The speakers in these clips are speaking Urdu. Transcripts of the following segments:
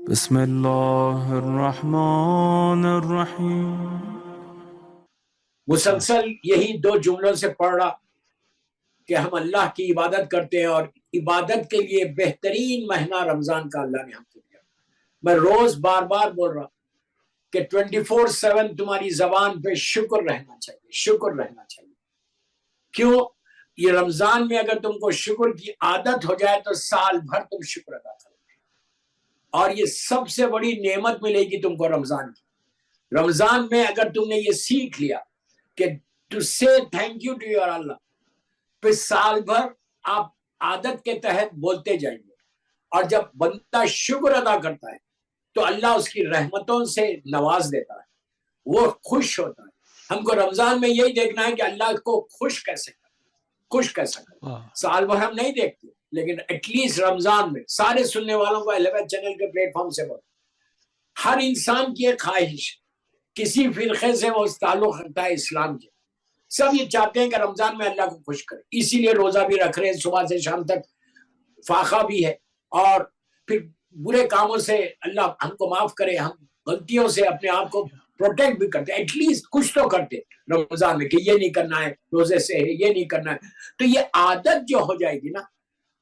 بسم اللہ الرحمن الرحیم۔ مسلسل یہی دو جملوں سے پڑھ رہا کہ ہم اللہ کی عبادت کرتے ہیں، اور عبادت کے لیے بہترین مہینہ رمضان کا اللہ نے ہم کو دیا۔ میں روز بار بار بول رہا کہ 24/7 تمہاری زبان پہ شکر رہنا چاہیے، شکر رہنا چاہیے۔ کیوں؟ یہ رمضان میں اگر تم کو شکر کی عادت ہو جائے تو سال بھر تم شکر ادا کرو گے، اور یہ سب سے بڑی نعمت ملے گی تم کو رمضان کی۔ رمضان میں اگر تم نے یہ سیکھ لیا کہ ٹو سے تھینک یو ٹو یور اللہ، پھر سال بھر آپ عادت کے تحت بولتے جائیں گے، اور جب بندہ شکر ادا کرتا ہے تو اللہ اس کی رحمتوں سے نواز دیتا ہے، وہ خوش ہوتا ہے۔ ہم کو رمضان میں یہی دیکھنا ہے کہ اللہ کو خوش کیسے کریں، خوش کیسا کریں۔ سال بھر ہم نہیں دیکھتے، لیکن ایٹ لیسٹ رمضان میں سارے سننے والوں کو 11 چینل کے پلیٹ فارم سے بول، ہر انسان کی ایک خواہش، کسی فرقے سے وہ تعلق رکھتا ہے اسلام کے، سب یہ چاہتے ہیں کہ رمضان میں اللہ کو خوش کرے، اسی لیے روزہ بھی رکھ رہے ہیں، صبح سے شام تک فاقہ بھی ہے، اور پھر برے کاموں سے اللہ ہم کو معاف کرے، ہم غلطیوں سے اپنے آپ کو پروٹیکٹ بھی کرتے، ایٹ لیسٹ کچھ تو کرتے رمضان میں کہ یہ نہیں کرنا ہے، روزے سے ہے یہ نہیں کرنا ہے۔ تو یہ عادت جو ہو جائے گی نا،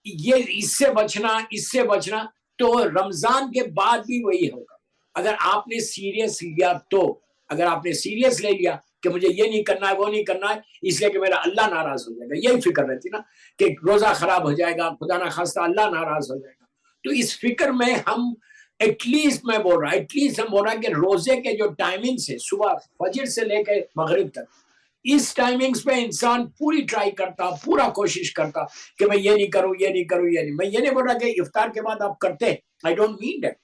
یہ اس سے بچنا، اس سے بچنا، تو رمضان کے بعد بھی وہی ہوگا اگر آپ نے سیریس لیا تو۔ اگر آپ نے سیریس لے لیا کہ مجھے یہ نہیں کرنا ہے وہ نہیں کرنا ہے اس لیے کہ میرا اللہ ناراض ہو جائے گا، یہی فکر رہتی نا کہ روزہ خراب ہو جائے گا، خدا نہ خواستہ اللہ ناراض ہو جائے گا، تو اس فکر میں ہم ایٹ لیسٹ میں بول رہا کہ روزے کے جو ٹائمنگز ہے، صبح فجر سے لے کے مغرب تک، اس ٹائمنگز پہ انسان پوری ٹرائی کرتا، پورا کوشش کرتا کہ میں یہ نہیں کروں، یہ نہیں کروں، یہ نہیں۔ میں یہ نہیں بول رہا کہ افطار کے بعد آپ کرتے ہیں، I don't mean that۔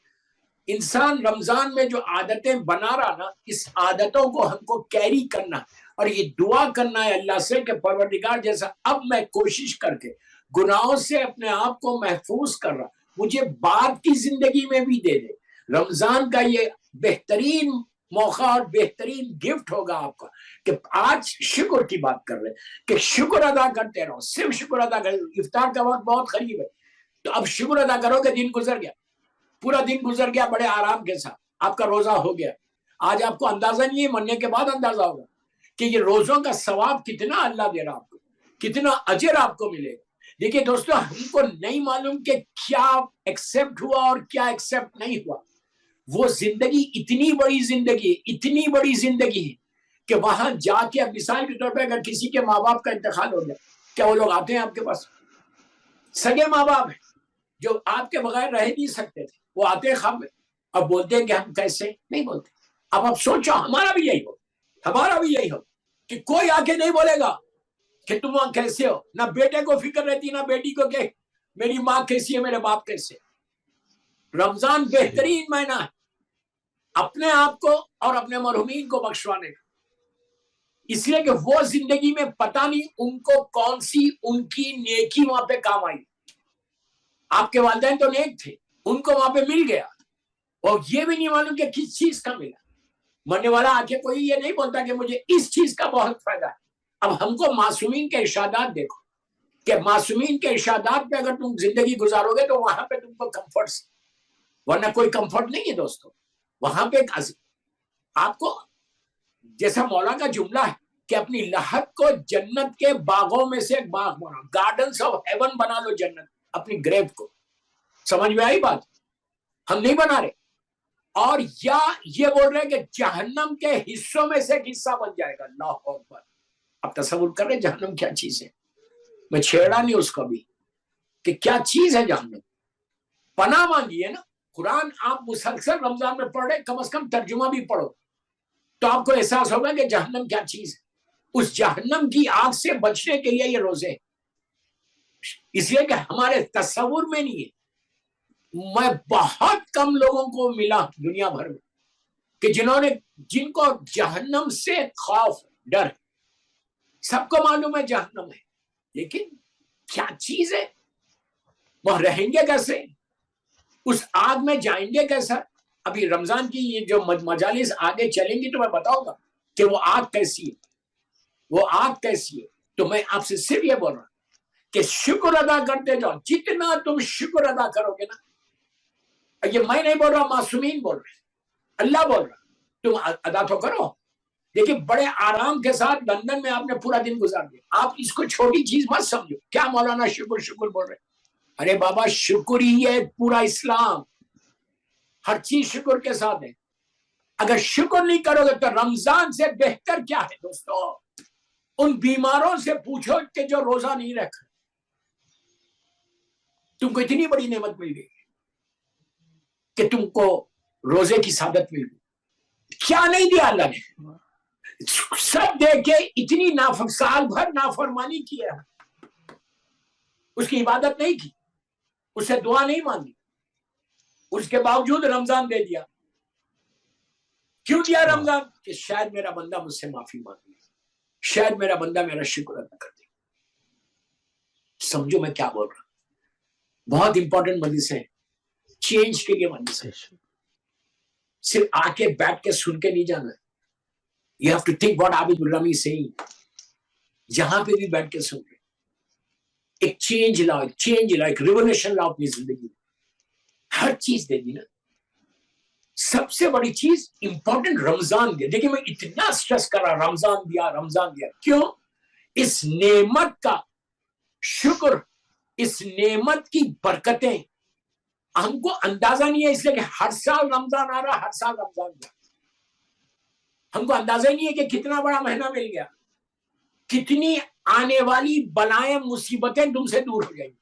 انسان رمضان میں جو عادتیں بنا رہا نا، اس عادتوں کو ہم کو کیری کرنا، اور یہ دعا کرنا ہے اللہ سے کہ پروردگار جیسا اب میں کوشش کر کے گناہوں سے اپنے آپ کو محفوظ کر رہا، مجھے بعد کی زندگی میں بھی دے دے۔ رمضان کا یہ بہترین موقع اور بہترین گفٹ ہوگا آپ کا کہ آج شکر کی بات کر رہے کہ شکر ادا کرتے رہو، صرف شکر ادا کرو۔ افطار کا وقت بہت قریب ہے، تو اب شکر ادا کرو کہ دن گزر گیا، پورا دن گزر گیا بڑے آرام کے ساتھ، آپ کا روزہ ہو گیا۔ آج آپ کو اندازہ نہیں ہے، مرنے کے بعد اندازہ ہوگا کہ یہ روزوں کا ثواب کتنا اللہ دے رہا آپ کو، کتنا اجر آپ کو ملے گا۔ دیکھیے دوستو، ہم کو نہیں معلوم کہ کیا ایکسپٹ ہوا اور کیا ایکسپٹ نہیں ہوا۔ وہ زندگی اتنی بڑی زندگی، اتنی بڑی زندگی ہے کہ وہاں جا کے، اب مثال کے طور پہ اگر کسی کے ماں باپ کا انتقال ہو گیا، کیا وہ لوگ آتے ہیں آپ کے پاس؟ سگے ماں باپ ہیں جو آپ کے بغیر رہ نہیں سکتے تھے، وہ آتے ہیں خواب میں، اب بولتے ہیں کہ ہم کیسے؟ نہیں بولتے۔ اب آپ سوچو، ہمارا بھی یہی ہو، ہمارا بھی یہی ہو کہ کوئی آ کے نہیں بولے گا کہ تم وہاں کیسے ہو، نہ بیٹے کو فکر رہتی نہ بیٹی کو کہ میری ماں کیسی ہے، میرے باپ کیسے۔ رمضان بہترین مہینہ ہے اپنے آپ کو اور اپنے مرحومین کو بخشوانے کا، اس لیے کہ وہ زندگی میں پتہ نہیں ان کو کون سی ان کی نیکی وہاں پہ کام آئی۔ آپ کے والدین تو نیک تھے، ان کو وہاں پہ مل گیا، اور یہ بھی نہیں معلوم کہ کس چیز کا ملا۔ مرنے والا آ کے کوئی یہ نہیں بولتا کہ مجھے اس چیز کا بہت فائدہ ہے۔ اب ہم کو معصومین کے ارشادات دیکھو کہ معصومین کے ارشادات پہ اگر تم زندگی گزارو گے تو وہاں پہ تم کو کمفرٹ، ورنہ کوئی کمفرٹ نہیں ہے دوستو۔ وہاں پہ آپ کو جیسا مولا کا جملہ ہے کہ اپنی لحد کو جنت کے باغوں میں سے ایک باغ بناؤ، گارڈنز آف ہیون بنا لو جنت، اپنی گریو کو۔ سمجھ میں آئی بات؟ ہم نہیں بنا رہے، اور یا یہ بول رہے کہ جہنم کے حصوں میں سے ایک حصہ بن جائے گا۔ اللہ اکبر! اب تصور کر رہے جہنم کیا چیز ہے؟ میں چھیڑا نہیں اس کو بھی کہ کیا چیز ہے جہنم۔ پناہ مانگیے نا، قرآن آپ مسلسل رمضان میں پڑھ رہے، کم از کم ترجمہ بھی پڑھو تو آپ کو احساس ہوگا کہ جہنم کیا چیز ہے۔ اس جہنم کی آگ سے بچنے کے لیے یہ روزے، اس لیے کہ ہمارے تصور میں نہیں ہے۔ میں بہت کم لوگوں کو ملا دنیا بھر میں کہ جن کو جہنم سے خوف، ڈر، سب کو معلوم ہے جہنم ہے، لیکن کیا چیز ہے، وہ رہیں گے کیسے، اس آگ میں جائیں گے کیسا۔ ابھی رمضان کی یہ جو مجالس آگے چلیں گی تو میں بتاؤں گا کہ وہ آگ کیسی ہے، وہ آگ کیسی ہے۔ تو میں آپ سے صرف یہ بول رہا ہوں کہ شکر ادا کرتے جاؤ، جتنا تم شکر ادا کرو گے نا، یہ میں نہیں بول رہا، معصومین بول رہے، اللہ بول رہا، تم ادا تو کرو. دیکھیں بڑے آرام کے ساتھ لندن میں آپ نے پورا دن گزار دیا، آپ اس کو چھوٹی چیز مت سمجھو. کیا مولانا شکر شکر بول رہے؟ ارے بابا شکر ہی ہے پورا اسلام، ہر چیز شکر کے ساتھ ہے. اگر شکر نہیں کرو گے تو رمضان سے بہتر کیا ہے دوستو؟ ان بیماروں سے پوچھو کہ جو روزہ نہیں رکھ، تم کو اتنی بڑی نعمت مل گئی کہ تم کو روزے کی سعادت مل گئی. کیا نہیں دیا اللہ نے؟ سب دے کے اتنی سال بھر نافرمانی کی ہے، اس کی عبادت نہیں کی، اس سے دعا نہیں مانگی، اس کے باوجود رمضان دے دیا. کیوں دیا رمضان؟ کہ شاید میرا بندہ مجھ سے معافی مانگ لے، شاید میرا بندہ میرا شکر ادا کر دے. سمجھو میں کیا بول رہا ہوں. بہت امپورٹنٹ مجلس ہے، چینج کے لیے مجلس ہے. صرف آ کے بیٹھ کے سن کے نہیں جانا ہے. You have to think what عابد الرحمن is saying. جہاں پہ بھی بیٹھ کے سن رہے، ایک چینج لاؤ، چینج لاؤ، ایک ریولیوشن لاؤ اپنی زندگی میں. ہر چیز دے دی نا. سب سے بڑی چیز امپورٹنٹ رمضان دیا. دیکھیں میں اتنا سٹریس کر رہا، رمضان دیا رمضان دیا. کیوں؟ اس نعمت کا شکر، اس نعمت کی برکتیں ہم کو اندازہ نہیں ہے، اس لیے کہ ہر سال رمضان آ رہا، ہر سال رمضان دیا. ہم کو اندازہ ہی نہیں ہے کہ کتنا بڑا مہینہ مل گیا، کتنی آنے والی بلائیں مصیبتیں تم سے دور ہو جائیں گی.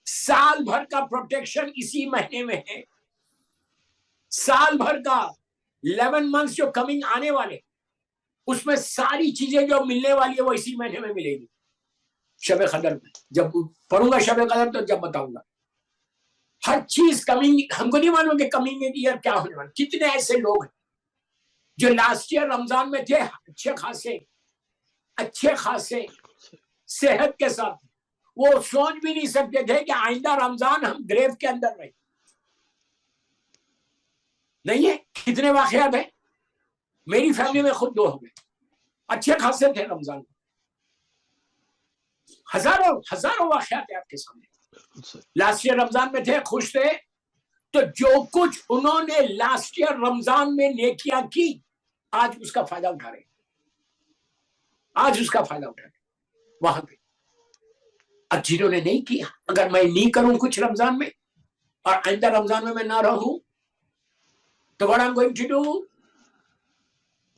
سال بھر کا پروٹیکشن اسی مہینے میں ہے. سال بھر کا 11 months جو کمنگ آنے والے، اس میں ساری چیزیں جو ملنے والی ہے وہ اسی مہینے میں ملے گی. شب قدر میں جب پڑھوں گا شب قدر تو جب بتاؤں گا. ہر چیز کمنگ، ہم کو نہیں معلوم کہ کمنگ ایئر کیا ہونے والا. کتنے ایسے لوگ ہیں جو لاسٹ ایئر رمضان میں تھے اچھے خاصے صحت کے ساتھ، وہ سوچ بھی نہیں سکتے تھے کہ آئندہ رمضان ہم گریو کے اندر رہیں. نہیں ہے؟ کتنے واقعات ہیں. میری فیملی میں خود 2 ہو گئے، اچھے خاصے تھے رمضان میں. ہزاروں واقعات ہیں آپ کے سامنے. لاسٹ ایئر رمضان میں تھے، خوش تھے، تو جو کچھ انہوں نے لاسٹ ایئر رمضان میں نیکیاں کی، آج اس کا فائدہ اٹھا رہے، آج اس کا فائدہ اٹھا رہے وہاں پہ. اب جنہوں نے نہیں کیا، اگر میں نہیں کروں کچھ رمضان میں اور آئندہ رمضان میں نہ رہوں تو what I'm going to do؟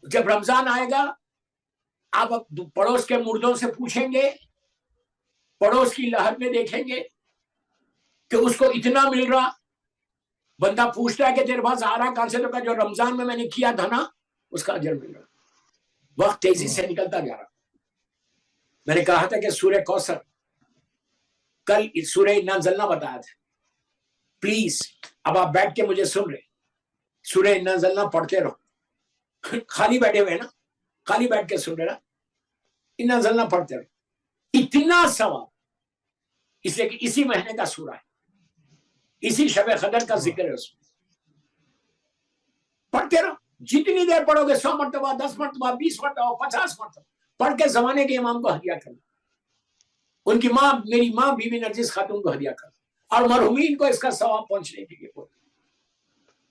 جب رمضان آئے گا آپ پڑوس کے مردوں سے پوچھیں گے، پڑوس کی لہر میں دیکھیں گے کہ اس کو اتنا مل رہا. بندہ پوچھتا ہے کہ تیرے پاس آ رہا کہاں سے؟ تو کہا جو رمضان میں نے کیا تھا نا اس کا اجر مل رہا. وقت تیزی سے نکلتا جا رہا. میں نے کہا تھا کہ سورہ کوثر، کل سورہ انا انزلنا بتایا تھا. پلیز اب آپ بیٹھ کے مجھے سن رہے، سورہ انا انزلنا پڑھتے رہو. خالی بیٹھے ہوئے نا، خالی بیٹھ کے سن رہے نا، انا انزلنا پڑھتے رہو. اتنا ثواب، اس لیے کہ اسی مہینے کا سورہ ہے، اسی شب قدر کا ذکر ہے. اس میں پڑھتے رہو، جتنی دیر پڑھو گے 100 مرتبہ، 10 مرتبہ، 20 مرتبہ، 50 مرتبہ پڑھ کے زمانے کے امام کو ہدیہ کرنا. ان کی ماں، میری ماں بی بی نرجس خاتون کو ہدیہ کرنا، اور مرحومین کو اس کا ثواب پہنچنے کے لیے.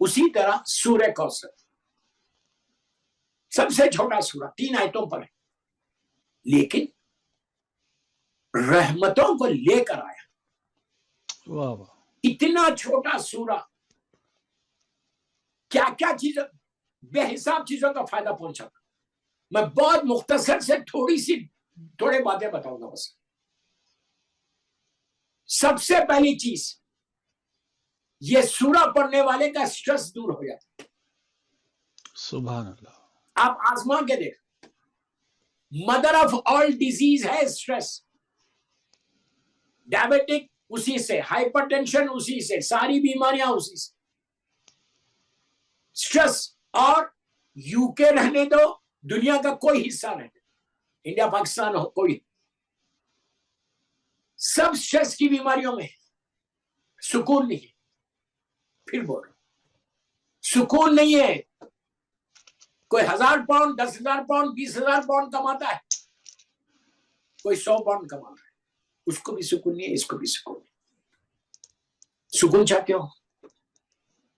اسی طرح سورہ کوثر سب سے چھوٹا سورہ، 3 آیتوں پر ہے، لیکن رحمتوں کو لے کر آیا. واہ واہ. اتنا چھوٹا سورہ کیا کیا چیزیں، بے حساب چیزوں کا فائدہ پہنچا. میں بہت مختصر سے تھوڑے باتیں بتاؤں گا. بس سب سے پہلی چیز، یہ سورہ پڑھنے والے کا سٹریس دور ہو جاتا. سبحان اللہ. آپ آزما کے دیکھ، مدر آف آل ڈیزیز ہے سٹریس. ڈائبٹک اسی سے، ہائپر ٹینشن اسی سے، ساری بیماریاں اسی سے. سٹریس. اور یو کے رہنے دو، دنیا کا کوئی حصہ رہنے دو، انڈیا پاکستان ہو، کوئی، سب سٹریس کی بیماریوں میں سکون نہیں ہے. پھر بول رہا سکون نہیں ہے. کوئی 1000 پاؤنڈ، 10,000 پاؤنڈ، 20,000 پاؤنڈ کماتا ہے، کوئی 100 پاؤنڈ کماتا ہے، اس کو بھی سکون نہیں ہے، اس کو بھی سکون نہیں. سکون چاہتے ہو؟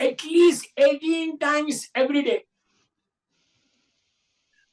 at least 18 times every day,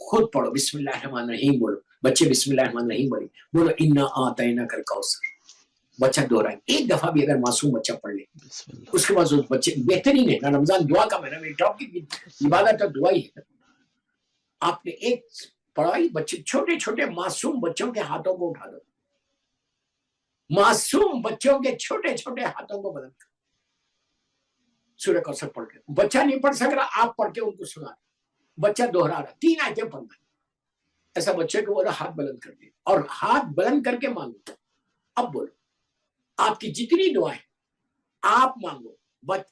خود پڑھو بسم اللہ الرحمن الرحیم بولو, بچے بسم اللہ الرحمن الرحیم بولو انا اعطیناک الکوثر, بچہ دوہرائے. ایک دفعہ بھی اگر معصوم بچہ پڑھ لے بسم اللہ. اس کے بعد اس بچے بہترین ہے نا. رمضان دعا کا مہینہ, میری ٹاپ کی عبادت تو دعا ہی ہے. آپ نے ایک پڑھائی بچے, چھوٹے چھوٹے معصوم بچوں کے ہاتھوں کو اٹھا دو, معصوم بچوں کے چھوٹے چھوٹے ہاتھوں کو بدل کر سورہ کوثر پڑھ کے. بچہ نہیں پڑھ سک رہا, آپ پڑھ کے ان کو سنا. بچہ دوہرا رہا, 3 آیتیں پڑھنا, ایسا بچے کو بولا ہاتھ بلند کر دے اور ہاتھ بلند کر کے مانگو. اب بولو آپ کی جتنی دعائیں آپ مانگو,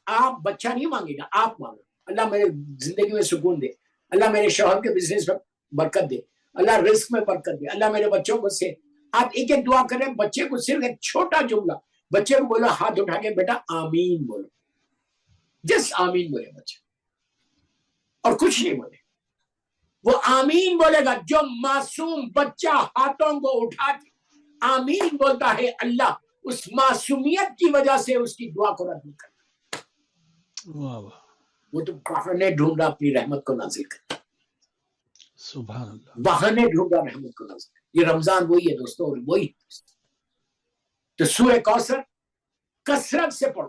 آپ بچہ نہیں مانگے گا, آپ مانگو اللہ میرے زندگی میں سکون دے, اللہ میرے شوہر کے بزنس میں برکت دے, اللہ رزق میں برکت دے, اللہ میرے بچوں کو سے. آپ ایک ایک دعا کریں, بچے کو صرف ایک چھوٹا جملہ, بچے کو بولو ہاتھ اٹھا کے بیٹا آمین بولو, جس آمین بولے بچے اور کچھ نہیں بولے. وہ آمین بولے گا. جو معصوم بچہ ہاتھوں کو اٹھا کے آمین بولتا ہے, اللہ اس معصومیت کی وجہ سے اس کی دعا کو رد نہیں کرتا. واہ واہ. وہ تو بہانے ڈھونڈا اپنی رحمت کو نازل کرتا, سبحان اللہ. بہانے ڈھونڈا رحمت کو نازل کرتا. یہ رمضان وہی ہے دوستو, اور وہی. تو سورہ کوثر کثرت سے پڑھو.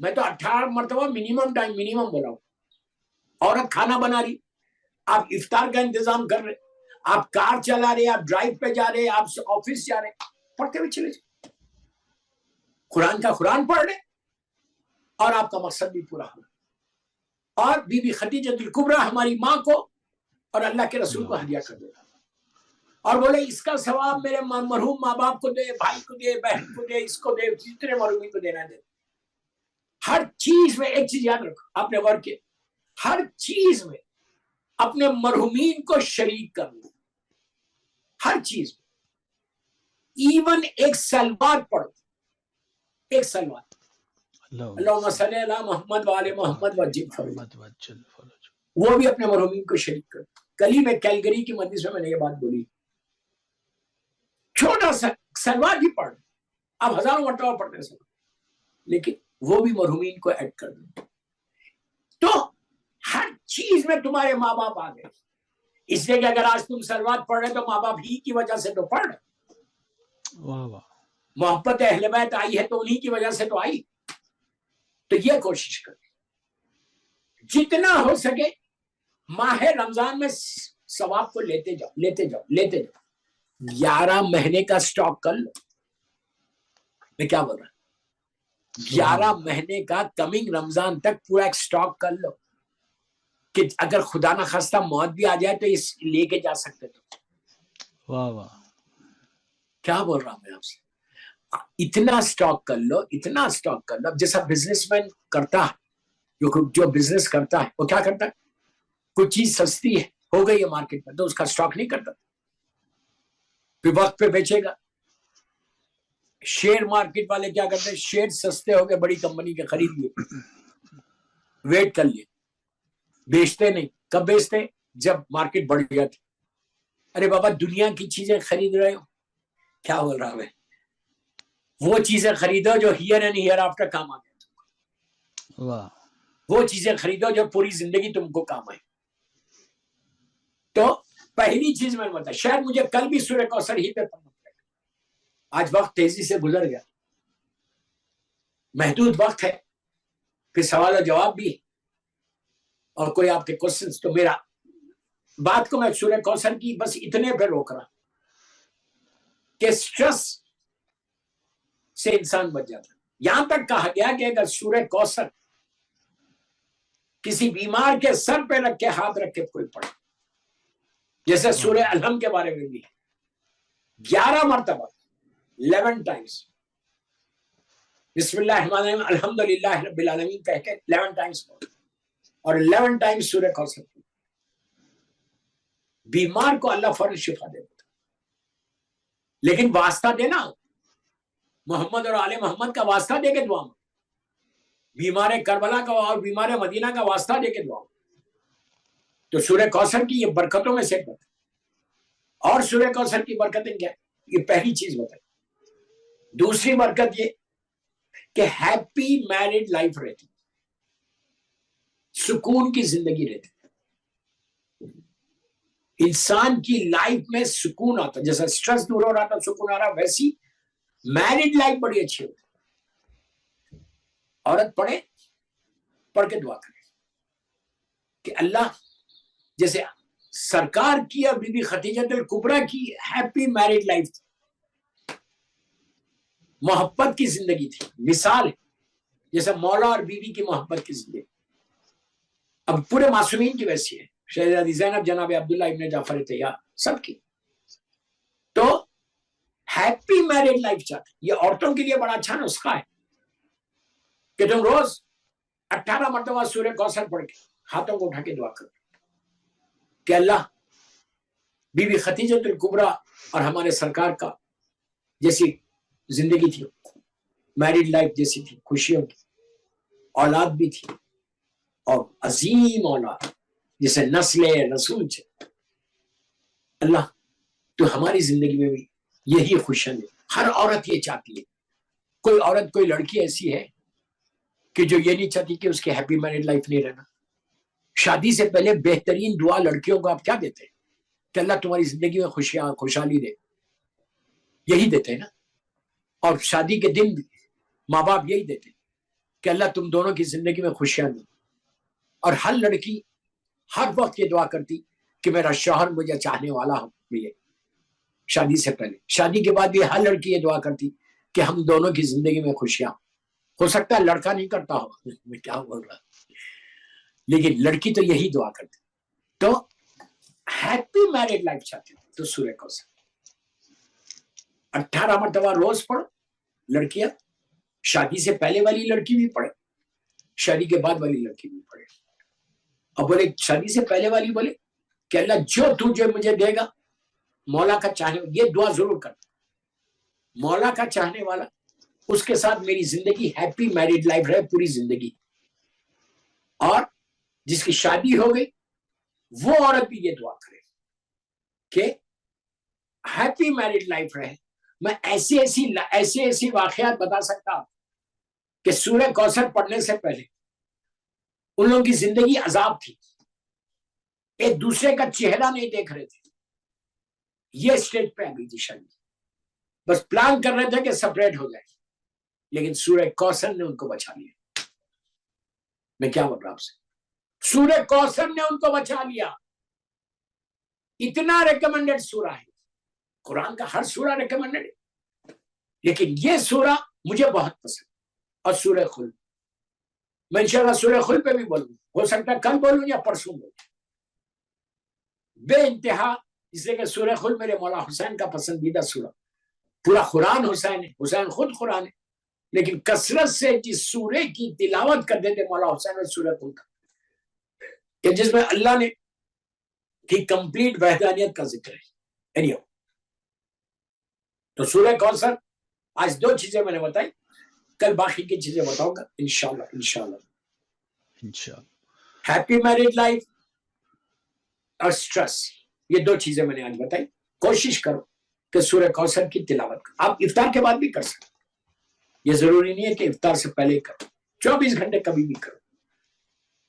میں تو 18 مرتبہ منیمم ٹائم منیمم بولا ہوں. عورت کھانا بنا رہی, آپ افطار کا انتظام کر رہے, آپ کار چلا رہے, آپ ڈرائیو پہ جا رہے, آپ آفس جا رہے, پڑھتے ہوئے چلے جائیں. قرآن کا قرآن پڑھ رہے اور آپ کا مقصد بھی پورا ہو. اور بی بی خدیجہ الکبریٰ ہماری ماں کو اور اللہ کے رسول کو ہدیہ کر دیتا اور بولے اس کا ثواب میرے مرحوم ماں باپ کو دے, بھائی کو دے, بہن کو دے, اس کو دے, جتنے مرحومین کو دینا دے. ہر چیز میں ایک چیز یاد رکھو, آپ نے غور کیا, ہر چیز میں اپنے مرحومین کو شریک کرنا, ہر چیز میں. ایون ایک سلوات پڑھو, ایک سلوات, اللہم صلی علی محمد وآل محمد وجل فرج, وہ بھی اپنے مرحومین کو شریک کرو. کل ہی میں کیلگری کی مجلس میں نے یہ بات بولی, چھوٹا سا سلوات ہی پڑھ, آپ ہزاروں مرتبہ پڑھتے ہیں سلوات, لیکن وہ بھی مرحومین کو ایڈ کر دیں. تو ہر چیز میں تمہارے ماں باپ آ گئے, اس لیے کہ اگر آج تم سلوات پڑھ رہے تو ماں باپ ہی کی وجہ سے تو پڑھ رہے. واہ واہ. محبت اہل بیت آئی ہے تو انہی کی وجہ سے تو آئی. تو یہ کوشش کریں جتنا ہو سکے ماہ رمضان میں ثواب کو لیتے جاؤ, لیتے جاؤ, لیتے جاؤ. 11 مہینے کا سٹاک کر لو. میں کیا بول رہا ہوں, 11 مہینے کا کمنگ رمضان تک پورا ایک سٹاک کر لو کہ اگر خدا نہ خواستہ موت بھی آ جائے تو اس لے کے جا سکتے. تو واہ واہ. کیا بول رہا ہوں میں آپ سے, اتنا سٹاک کر لو, اتنا سٹاک کر لو. جیسا بزنس مین کرتا ہے, جو بزنس کرتا ہے وہ کیا کرتا ہے, کوئی چیز سستی ہے, ہو گئی ہے مارکیٹ میں, تو اس کا سٹاک نہیں کرتا, پھر وقت پہ بیچے گا. شیئر مارکیٹ والے کیا کرتے ہیں, شیئر سستے ہو گئے بڑی کمپنی کے, خرید لیے, ویٹ کر لیے, بیچتے نہیں. کب بیچتے ہیں, جب مارکیٹ بڑھ جاتی. ارے بابا دنیا کی چیزیں خرید رہے ہو, کیا بول رہا میں, وہ چیزیں خریدو جو ہیئر اینڈ ہیئر آفٹر کام آ گئے. واہ. وہ چیزیں خریدو جو پوری زندگی تم کو کام آئے. تو پہلی چیز میں بتا, شاید مجھے کل بھی سورہ کوثر ہی پہ پڑھنا پڑے گا, آج وقت تیزی سے گزر گیا, محدود وقت ہے, پھر سوال و جواب بھی اور کوئی آپ کے کوشچنز. تو میرا بات کو میں سورہ کوثر کی بس اتنے پہ روک رہا کہ سٹریس سے انسان بچ جاتا. یہاں تک کہا گیا کہ اگر سورہ کوثر کسی بیمار کے سر پہ رکھ کے ہاتھ رکھ کے کوئی پڑھے, جیسے سورہ الحم کے بارے میں بھی 11 مرتبہ 11 ٹائمز بسم اللہ الرحمن الرحیم الحمدللہ رب العالمین کہہ کے 11 ٹائمز اور 11 ٹائمز سورہ کوثر, بیمار کو اللہ فوراً شفا دے دیتا. لیکن واسطہ دینا, محمد اور آل محمد کا واسطہ دے کے دعا میں, بیمار کربلا کا اور بیمار مدینہ کا واسطہ دے کے دعا میں. تو سورہ کوثر کی یہ برکتوں میں سے ایک برکت. اور سورہ کوثر کی برکتیں کیا, یہ پہلی چیز بتائی. دوسری برکت یہ کہ ہیپی میرڈ لائف رہتی, سکون کی زندگی رہتی. انسان کی لائف میں سکون آتا، جیسا سٹریس دور ہو رہا تھا سکون آ رہا، ویسی میرڈ لائف بڑی اچھی ہوتی۔ عورت پڑھ کے دعا کرے کہ اللہ، جیسے سرکار کی اور بی بی خدیجہ الکبریٰ کی ہیپی میرڈ لائف تھی، محبت کی زندگی تھی، مثال ہے جیسے مولا اور بیوی کی محبت کی زندگی۔ اب پورے معصومین کی ویسی ہے، شہزادی زینب، جناب عبداللہ ابن جعفر طیار، سب کی۔ تو ہیپی میرڈ لائف چاہتے، یہ عورتوں کے لیے بڑا اچھا نسخہ ہے کہ تم روز 18 مرتبہ سورہ کوثر پڑھ کے ہاتھوں کو اٹھا کے دعا کرو کہ اللہ، بی بی خدیجہ الکبریٰ اور ہمارے سرکار کا جیسی زندگی تھی، میرڈ لائف جیسی تھی، خوشیوں کی، اولاد بھی تھی، اور عظیم اولاد جسے نسل رسول سے، اللہ تو ہماری زندگی میں بھی یہی خوشیاں دے۔ ہر عورت یہ چاہتی ہے، کوئی عورت، کوئی لڑکی ایسی ہے کہ جو یہ نہیں چاہتی کہ اس کی ہیپی میرڈ لائف نہیں رہنا۔ شادی سے پہلے بہترین دعا لڑکیوں کو آپ کیا دیتے ہیں کہ اللہ تمہاری زندگی میں خوشحالی دے، یہی دیتے ہیں نا۔ اور شادی کے دن بھی ماں باپ یہی دیتے ہیں کہ اللہ تم دونوں کی زندگی میں خوشیاں دے۔ اور ہر لڑکی ہر وقت یہ دعا کرتی کہ میرا شوہر مجھے چاہنے والا ہو، یہ شادی سے پہلے۔ شادی کے بعد بھی ہر لڑکی یہ دعا کرتی کہ ہم دونوں کی زندگی میں خوشیاں ہو سکتا ہے لڑکا نہیں کرتا ہو، میں کیا بول رہا، لیکن لڑکی تو یہی دعا کرتی۔ تو ہیپی میرڈ لائف چاہتے ہو تو سورہ کوثر 18 مرتبہ روز پڑھو۔ لڑکیاں شادی سے پہلے والی لڑکی بھی پڑھے، شادی کے بعد والی لڑکی بھی پڑھے۔ اب بولے شادی سے پہلے والی بولے کہ اللہ جو تجھے مجھے دے گا، مولا کا چاہنے، یہ دعا ضرور کرنا، مولا کا چاہنے والا، اس کے ساتھ میری زندگی ہیپی میرڈ لائف رہے پوری زندگی۔ اور جس کی شادی ہو گئی وہ عورت بھی یہ دعا کرے کہ ہیپی میرڈ لائف رہے۔ میں ایسی واقعات بتا سکتا ہوں کہ سورہ کوثر پڑھنے سے پہلے ان لوگوں کی زندگی عذاب تھی، ایک دوسرے کا چہرہ نہیں دیکھ رہے تھے، یہ اسٹیج پہ آ گئی تھی شادی، بس پلان کر رہے تھے کہ سپریٹ ہو جائے، لیکن سورہ کوثر نے ان کو بچا لیا۔ میں کیا بول رہا ہوں آپ سے، سورہ کوثر نے ان کو بچا لیا۔ اتنا ریکمنڈڈ سورہ ہے، قرآن کا ہر سورہ ریکمنڈڈ ہے، لیکن یہ سورہ مجھے بہت پسند۔ اور سورہ خلد، میں انشاءاللہ سورہ خلد پہ بھی بولوں، ہو سکتا ہے کل بولوں یا پرسوں بولوں، بے انتہا، اس لیے کہ سورہ خلد میرے مولا حسین کا پسندیدہ سورہ۔ پورا قرآن حسین ہے، حسین خود قرآن ہے، لیکن کثرت سے جس سورے کی تلاوت کرتے تھے مولا حسین اور سورہ خلد کا، کہ جس میں اللہ نے کی کمپلیٹ وحدانیت کا ذکر ہے۔ تو سورہ کوثر، آج 2 چیزیں میں نے بتائی، کل باقی کی چیزیں بتاؤں گا انشاءاللہ۔ ہیپی میرڈ لائف اور سٹریس، یہ 2 چیزیں میں نے آج بتائی۔ کوشش کرو کہ سورہ کوثر کی تلاوت کرو، آپ افطار کے بعد بھی کر سکتے، یہ ضروری نہیں ہے کہ افطار سے پہلے کرو، 24 گھنٹے کبھی بھی کرو،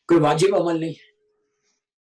کوئی واجب عمل نہیں ہے۔